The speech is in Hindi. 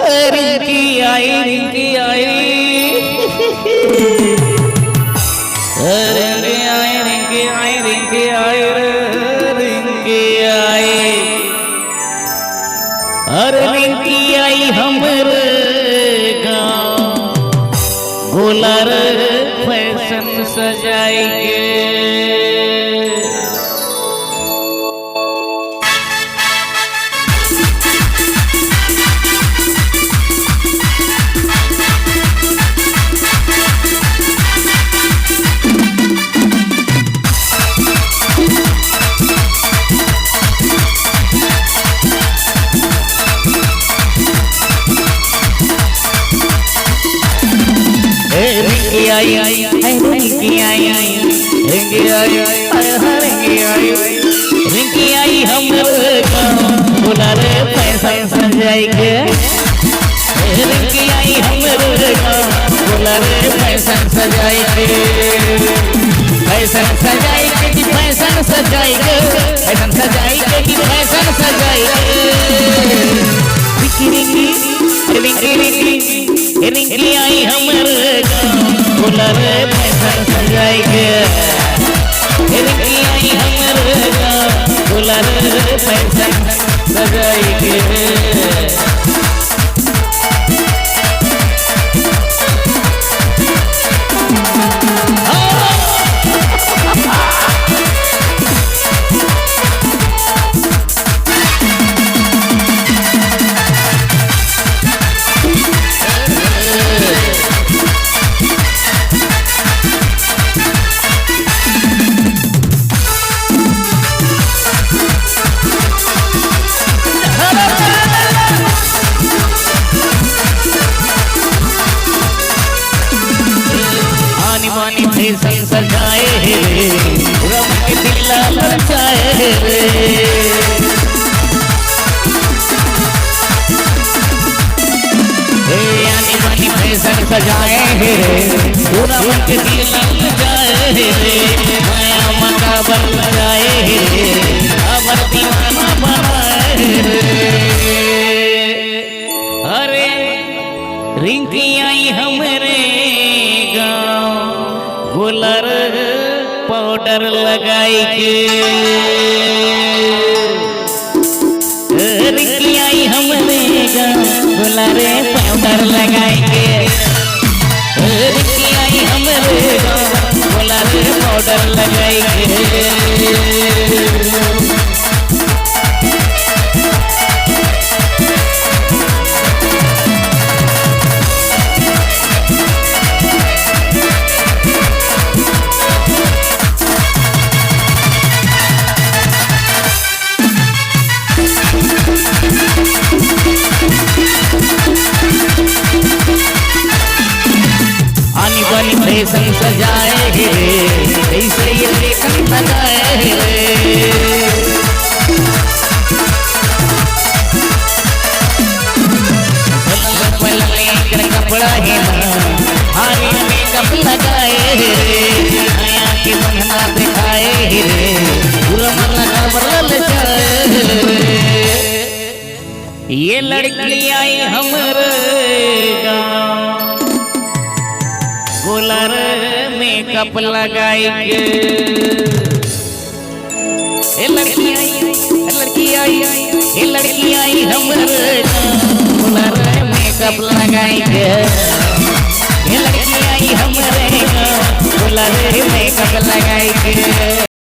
रिंकी आई रिंकी आई रिंकी आई रिंकी आई रिंकी आई रिंकी आई अरे रिंकी आई हमरे गाँव गोलर फैशन सजाई के रिंकी आई रिंकी आई रिंकी आई रिंकी आई रिंकी आई हमरे गाँव गोलर फैशन सजाई के रिंकी आई हमरे गाँव गोलर फैशन सजाई के फैशन सजाई के फैशन सजाई के फैशन सजाई के फैशन सजाई के रिंकी रिंकी रिंकी रिंकी आई हमरे गाँव गोलर फैशन सजाई के रिंकी आई हमरे गाँव गोलर फैशन सजाई के फैशन सजाए रे रब के दिल ललचाए रे आनी बानी फैशन सजाए रे पूरा मन के दिल ललचाए रे माया मका बन जाए रे अबर दीवाना बनाए रे अरे रिंकी आई हमरे गाँव गोलर पाउडर लगाई के रिंकी आई हमरे गाँव गोलर पाउडर लगाई के रिंकी आई हमरे गाँव गोलर पाउडर लगाई के फैशन सजाए रे ऐसे ये लेखन सजाए रे कपड़ा है हारी मेकअप लगाए रे आया के बंधना दिखाए रे पूरा मन लगा बदल जाए ये लड़की आई हमरे गाँव गोलर मेकअप लगाई के लड़की आई लड़की आई हमरे गोलर मेकअप लगाई के लड़की आई हमरे गोलर मेकअप लगाई के।